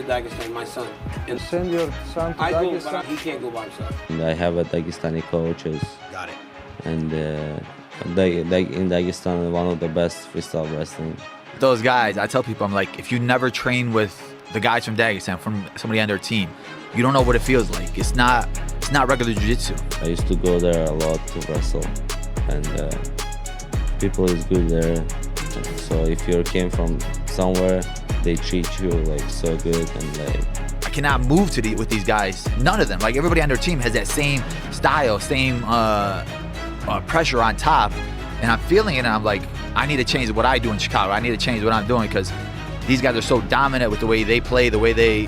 to Dagestan, my son. And Send your son to I go, Dagestan. but he can't go by himself. And I have a Dagestani coaches. Got it. And in Dagestan, one of the best freestyle wrestling. Those guys, I tell people, I'm like, if you never train with the guys from Dagestan, from somebody on their team, you don't know what it feels like. It's not regular jiu-jitsu. I used to go there a lot to wrestle, and people is good there. So if you came from somewhere, they treat you like so good, and like I cannot move with these guys. None of them. Like everybody on their team has that same style, same pressure on top, and I'm feeling it. And I'm like, I need to change what I do in Chicago. I need to change what I'm doing because these guys are so dominant with the way they play, the way they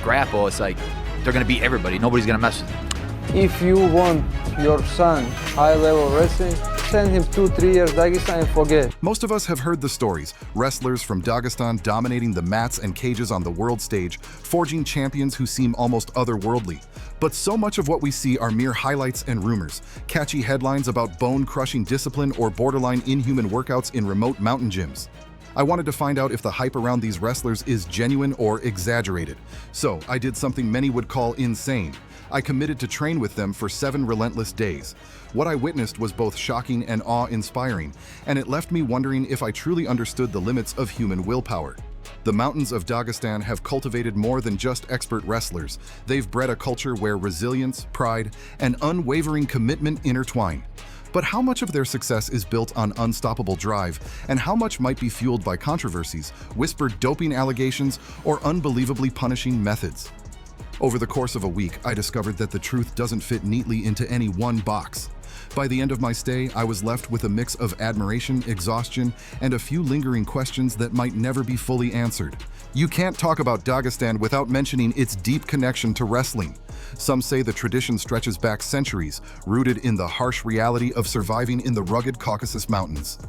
grapple. It's like they're gonna beat everybody. Nobody's gonna mess with them. If you want your son high-level wrestling, send him 2-3 years Dagestan and forget. Most of us have heard the stories, wrestlers from Dagestan dominating the mats and cages on the world stage, forging champions who seem almost otherworldly. But so much of what we see are mere highlights and rumors, catchy headlines about bone-crushing discipline or borderline inhuman workouts in remote mountain gyms. I wanted to find out if the hype around these wrestlers is genuine or exaggerated. So I did something many would call insane. I committed to train with them for 7 relentless days. What I witnessed was both shocking and awe-inspiring, and it left me wondering if I truly understood the limits of human willpower. The mountains of Dagestan have cultivated more than just expert wrestlers. They've bred a culture where resilience, pride, and unwavering commitment intertwine. But how much of their success is built on unstoppable drive, and how much might be fueled by controversies, whispered doping allegations, or unbelievably punishing methods? Over the course of a week, I discovered that the truth doesn't fit neatly into any one box. By the end of my stay, I was left with a mix of admiration, exhaustion, and a few lingering questions that might never be fully answered. You can't talk about Dagestan without mentioning its deep connection to wrestling. Some say the tradition stretches back centuries, rooted in the harsh reality of surviving in the rugged Caucasus Mountains.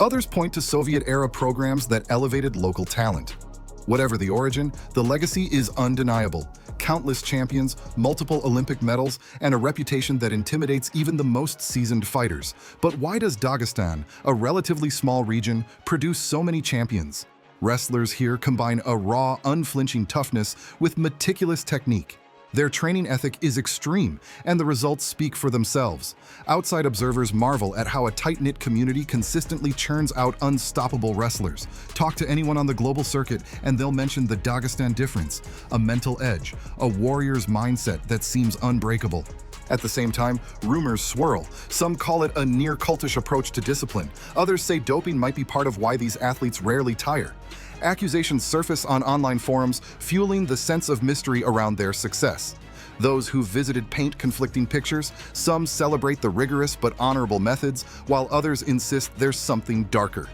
Others point to Soviet-era programs that elevated local talent. Whatever the origin, the legacy is undeniable. Countless champions, multiple Olympic medals, and a reputation that intimidates even the most seasoned fighters. But why does Dagestan, a relatively small region, produce so many champions? Wrestlers here combine a raw, unflinching toughness with meticulous technique. Their training ethic is extreme, and the results speak for themselves. Outside observers marvel at how a tight-knit community consistently churns out unstoppable wrestlers. Talk to anyone on the global circuit, and they'll mention the Dagestan difference, a mental edge, a warrior's mindset that seems unbreakable. At the same time, rumors swirl. Some call it a near-cultish approach to discipline. Others say doping might be part of why these athletes rarely tire. Accusations surface on online forums, fueling the sense of mystery around their success. Those who visited paint conflicting pictures. Some celebrate the rigorous but honorable methods, while others insist there's something darker.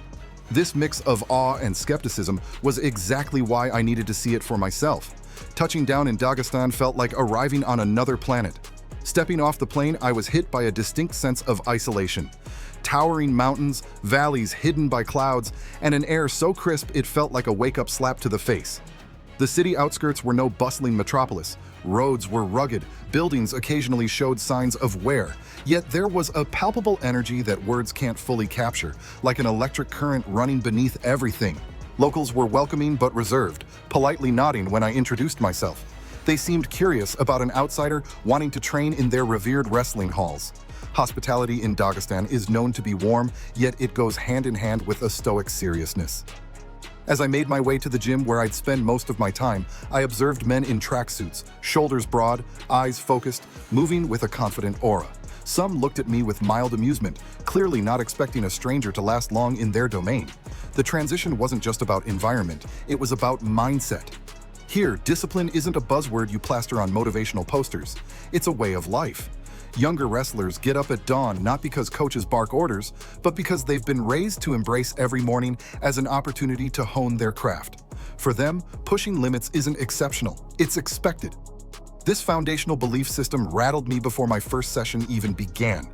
This mix of awe and skepticism was exactly why I needed to see it for myself. Touching down in Dagestan felt like arriving on another planet. Stepping off the plane, I was hit by a distinct sense of isolation. Towering mountains, valleys hidden by clouds, and an air so crisp it felt like a wake-up slap to the face. The city outskirts were no bustling metropolis. Roads were rugged, buildings occasionally showed signs of wear, yet there was a palpable energy that words can't fully capture, like an electric current running beneath everything. Locals were welcoming but reserved, politely nodding when I introduced myself. They seemed curious about an outsider wanting to train in their revered wrestling halls. Hospitality in Dagestan is known to be warm, yet it goes hand in hand with a stoic seriousness. As I made my way to the gym where I'd spend most of my time, I observed men in tracksuits, shoulders broad, eyes focused, moving with a confident aura. Some looked at me with mild amusement, clearly not expecting a stranger to last long in their domain. The transition wasn't just about environment, it was about mindset. Here, discipline isn't a buzzword you plaster on motivational posters. It's a way of life. Younger wrestlers get up at dawn not because coaches bark orders, but because they've been raised to embrace every morning as an opportunity to hone their craft. For them, pushing limits isn't exceptional, it's expected. This foundational belief system rattled me before my first session even began.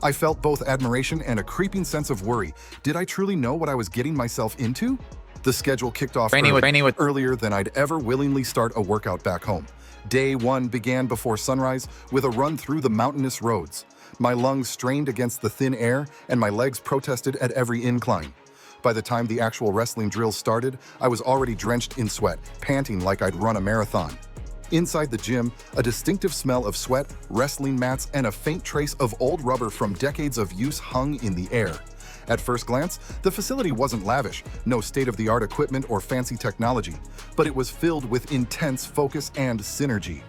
I felt both admiration and a creeping sense of worry. Did I truly know what I was getting myself into? The schedule kicked off earlier than I'd ever willingly start a workout back home. Day 1 began before sunrise with a run through the mountainous roads. My lungs strained against the thin air and my legs protested at every incline. By the time the actual wrestling drills started, I was already drenched in sweat, panting like I'd run a marathon. Inside the gym, a distinctive smell of sweat, wrestling mats, and a faint trace of old rubber from decades of use hung in the air. At first glance, the facility wasn't lavish, no state-of-the-art equipment or fancy technology, but it was filled with intense focus and synergy.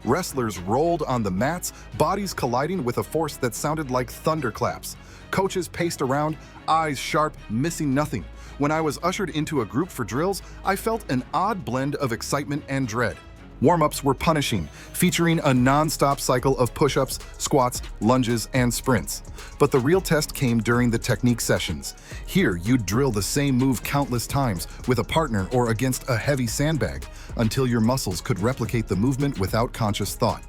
Wrestlers rolled on the mats, bodies colliding with a force that sounded like thunderclaps. Coaches paced around, eyes sharp, missing nothing. When I was ushered into a group for drills, I felt an odd blend of excitement and dread. Warm-ups were punishing, featuring a non-stop cycle of push-ups, squats, lunges, and sprints. But the real test came during the technique sessions. Here, you'd drill the same move countless times with a partner or against a heavy sandbag until your muscles could replicate the movement without conscious thought.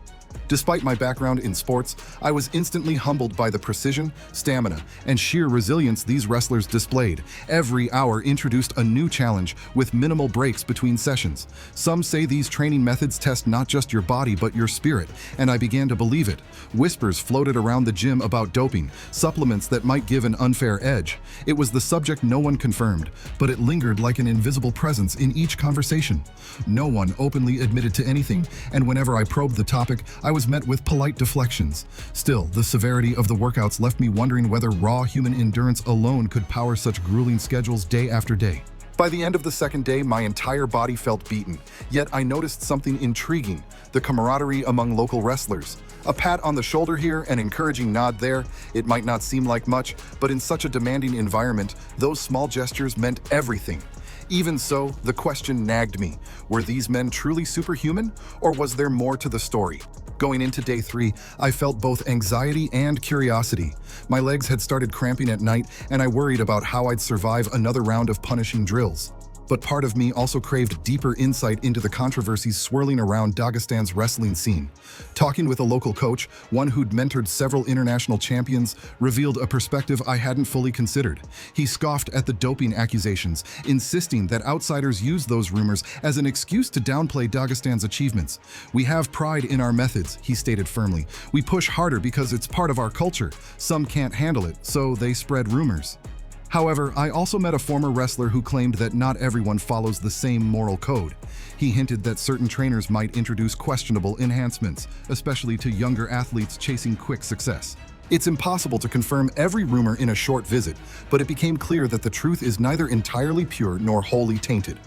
Despite my background in sports, I was instantly humbled by the precision, stamina, and sheer resilience these wrestlers displayed. Every hour introduced a new challenge with minimal breaks between sessions. Some say these training methods test not just your body but your spirit, and I began to believe it. Whispers floated around the gym about doping, supplements that might give an unfair edge. It was the subject no one confirmed, but it lingered like an invisible presence in each conversation. No one openly admitted to anything, and whenever I probed the topic, I was met with polite deflections. Still, the severity of the workouts left me wondering whether raw human endurance alone could power such grueling schedules day after day. By the end of the second day, my entire body felt beaten. Yet I noticed something intriguing: the camaraderie among local wrestlers. A pat on the shoulder here, an encouraging nod there. It might not seem like much, but in such a demanding environment, those small gestures meant everything. Even so, the question nagged me. Were these men truly superhuman, or was there more to the story? Going into day 3, I felt both anxiety and curiosity. My legs had started cramping at night, and I worried about how I'd survive another round of punishing drills. But part of me also craved deeper insight into the controversies swirling around Dagestan's wrestling scene. Talking with a local coach, one who'd mentored several international champions, revealed a perspective I hadn't fully considered. He scoffed at the doping accusations, insisting that outsiders use those rumors as an excuse to downplay Dagestan's achievements. "We have pride in our methods," he stated firmly. "We push harder because it's part of our culture. Some can't handle it, so they spread rumors." However, I also met a former wrestler who claimed that not everyone follows the same moral code. He hinted that certain trainers might introduce questionable enhancements, especially to younger athletes chasing quick success. It's impossible to confirm every rumor in a short visit, but it became clear that the truth is neither entirely pure nor wholly tainted.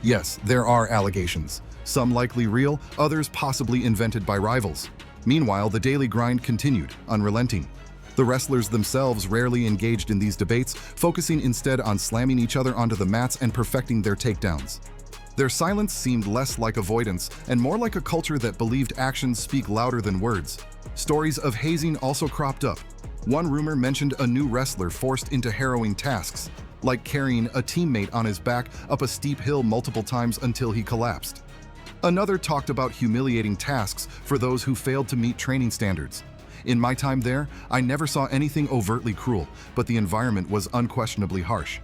Yes, there are allegations, some likely real, others possibly invented by rivals. Meanwhile, the daily grind continued, unrelenting. The wrestlers themselves rarely engaged in these debates, focusing instead on slamming each other onto the mats and perfecting their takedowns. Their silence seemed less like avoidance and more like a culture that believed actions speak louder than words. Stories of hazing also cropped up. One rumor mentioned a new wrestler forced into harrowing tasks, like carrying a teammate on his back up a steep hill multiple times until he collapsed. Another talked about humiliating tasks for those who failed to meet training standards. In my time there, I never saw anything overtly cruel, but the environment was unquestionably harsh.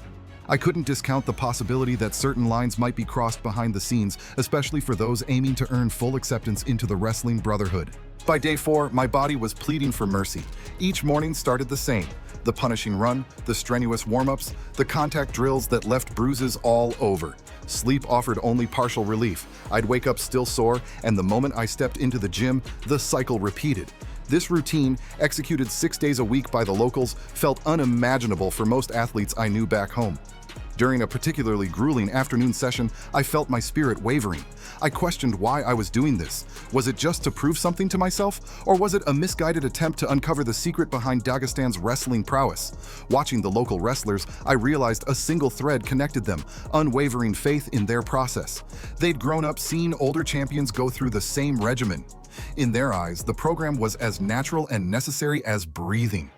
I couldn't discount the possibility that certain lines might be crossed behind the scenes, especially for those aiming to earn full acceptance into the wrestling brotherhood. By day 4, my body was pleading for mercy. Each morning started the same: the punishing run, the strenuous warm-ups, the contact drills that left bruises all over. Sleep offered only partial relief. I'd wake up still sore, and the moment I stepped into the gym, the cycle repeated. This routine, executed 6 days a week by the locals, felt unimaginable for most athletes I knew back home. During a particularly grueling afternoon session, I felt my spirit wavering. I questioned why I was doing this. Was it just to prove something to myself, or was it a misguided attempt to uncover the secret behind Dagestan's wrestling prowess? Watching the local wrestlers, I realized a single thread connected them: unwavering faith in their process. They'd grown up seeing older champions go through the same regimen. In their eyes, the program was as natural and necessary as breathing.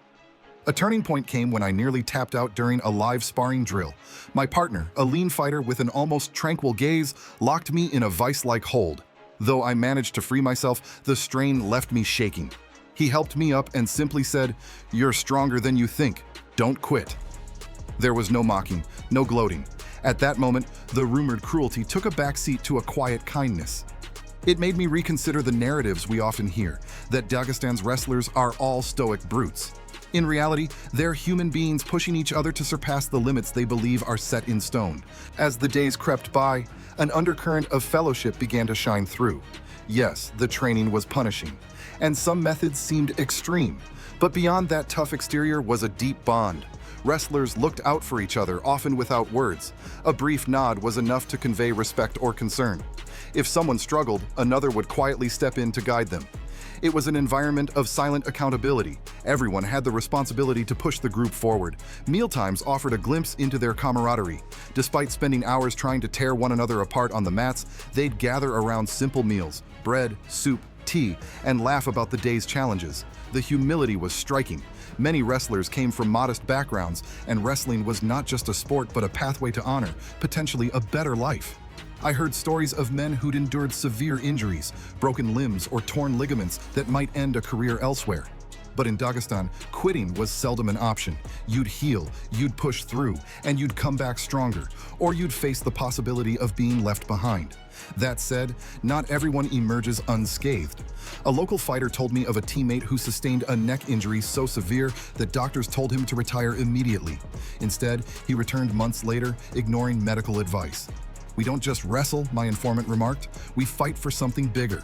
A turning point came when I nearly tapped out during a live sparring drill. My partner, a lean fighter with an almost tranquil gaze, locked me in a vice-like hold. Though I managed to free myself, the strain left me shaking. He helped me up and simply said, "You're stronger than you think. Don't quit." There was no mocking, no gloating. At that moment, the rumored cruelty took a backseat to a quiet kindness. It made me reconsider the narratives we often hear, that Dagestan's wrestlers are all stoic brutes. In reality, they're human beings pushing each other to surpass the limits they believe are set in stone. As the days crept by, an undercurrent of fellowship began to shine through. Yes, the training was punishing, and some methods seemed extreme, but beyond that tough exterior was a deep bond. Wrestlers looked out for each other, often without words. A brief nod was enough to convey respect or concern. If someone struggled, another would quietly step in to guide them. It was an environment of silent accountability. Everyone had the responsibility to push the group forward. Mealtimes offered a glimpse into their camaraderie. Despite spending hours trying to tear one another apart on the mats, they'd gather around simple meals, bread, soup, tea, and laugh about the day's challenges. The humility was striking. Many wrestlers came from modest backgrounds, and wrestling was not just a sport but a pathway to honor, potentially a better life. I heard stories of men who'd endured severe injuries, broken limbs, or torn ligaments that might end a career elsewhere. But in Dagestan, quitting was seldom an option. You'd heal, you'd push through, and you'd come back stronger, or you'd face the possibility of being left behind. That said, not everyone emerges unscathed. A local fighter told me of a teammate who sustained a neck injury so severe that doctors told him to retire immediately. Instead, he returned months later, ignoring medical advice. "We don't just wrestle," my informant remarked, "we fight for something bigger."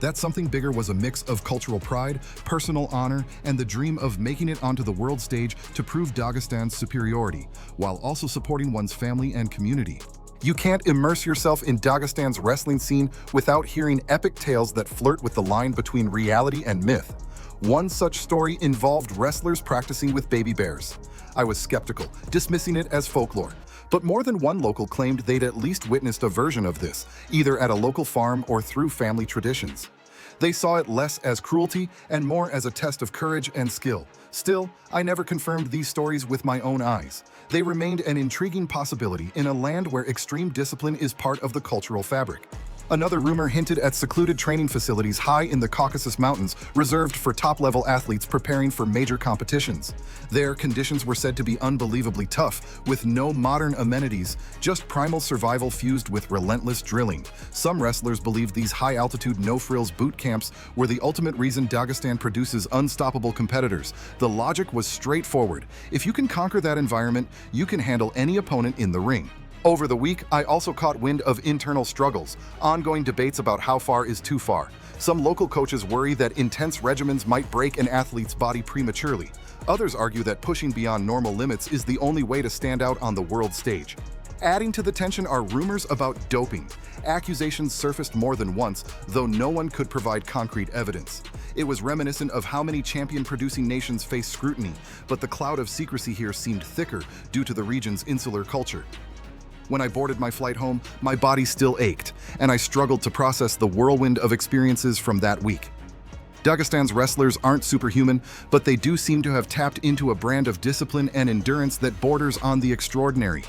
That something bigger was a mix of cultural pride, personal honor, and the dream of making it onto the world stage to prove Dagestan's superiority, while also supporting one's family and community. You can't immerse yourself in Dagestan's wrestling scene without hearing epic tales that flirt with the line between reality and myth. One such story involved wrestlers practicing with baby bears. I was skeptical, dismissing it as folklore. But more than one local claimed they'd at least witnessed a version of this, either at a local farm or through family traditions. They saw it less as cruelty and more as a test of courage and skill. Still, I never confirmed these stories with my own eyes. They remained an intriguing possibility in a land where extreme discipline is part of the cultural fabric. Another rumor hinted at secluded training facilities high in the Caucasus Mountains, reserved for top-level athletes preparing for major competitions. There, conditions were said to be unbelievably tough, with no modern amenities, just primal survival fused with relentless drilling. Some wrestlers believed these high-altitude, no-frills boot camps were the ultimate reason Dagestan produces unstoppable competitors. The logic was straightforward. If you can conquer that environment, you can handle any opponent in the ring. Over the week, I also caught wind of internal struggles, ongoing debates about how far is too far. Some local coaches worry that intense regimens might break an athlete's body prematurely. Others argue that pushing beyond normal limits is the only way to stand out on the world stage. Adding to the tension are rumors about doping. Accusations surfaced more than once, though no one could provide concrete evidence. It was reminiscent of how many champion-producing nations face scrutiny, but the cloud of secrecy here seemed thicker due to the region's insular culture. When I boarded my flight home, my body still ached, and I struggled to process the whirlwind of experiences from that week. Dagestan's wrestlers aren't superhuman, but they do seem to have tapped into a brand of discipline and endurance that borders on the extraordinary.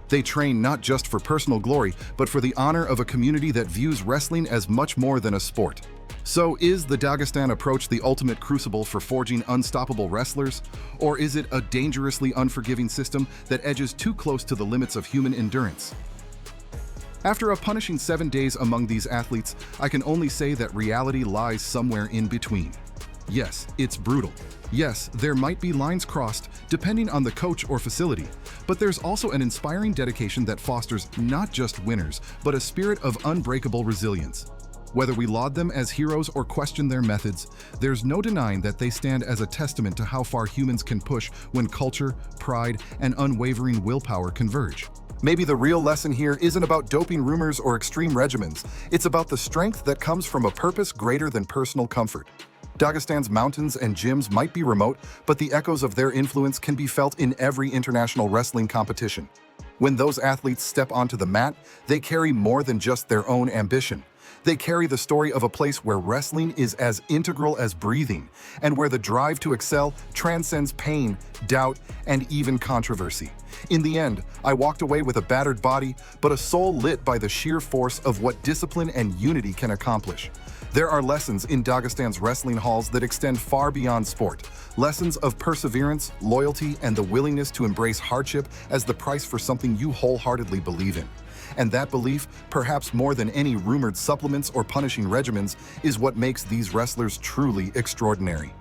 They train not just for personal glory, but for the honor of a community that views wrestling as much more than a sport. So is the Dagestan approach the ultimate crucible for forging unstoppable wrestlers? Or is it a dangerously unforgiving system that edges too close to the limits of human endurance? After a punishing 7 days among these athletes, I can only say that reality lies somewhere in between. Yes, it's brutal. Yes, there might be lines crossed, depending on the coach or facility, but there's also an inspiring dedication that fosters not just winners, but a spirit of unbreakable resilience. Whether we laud them as heroes or question their methods, there's no denying that they stand as a testament to how far humans can push when culture, pride, and unwavering willpower converge. Maybe the real lesson here isn't about doping rumors or extreme regimens. It's about the strength that comes from a purpose greater than personal comfort. Dagestan's mountains and gyms might be remote, but the echoes of their influence can be felt in every international wrestling competition. When those athletes step onto the mat, they carry more than just their own ambition. They carry the story of a place where wrestling is as integral as breathing, and where the drive to excel transcends pain, doubt, and even controversy. In the end, I walked away with a battered body, but a soul lit by the sheer force of what discipline and unity can accomplish. There are lessons in Dagestan's wrestling halls that extend far beyond sport. Lessons of perseverance, loyalty, and the willingness to embrace hardship as the price for something you wholeheartedly believe in. And that belief, perhaps more than any rumored supplements or punishing regimens, is what makes these wrestlers truly extraordinary.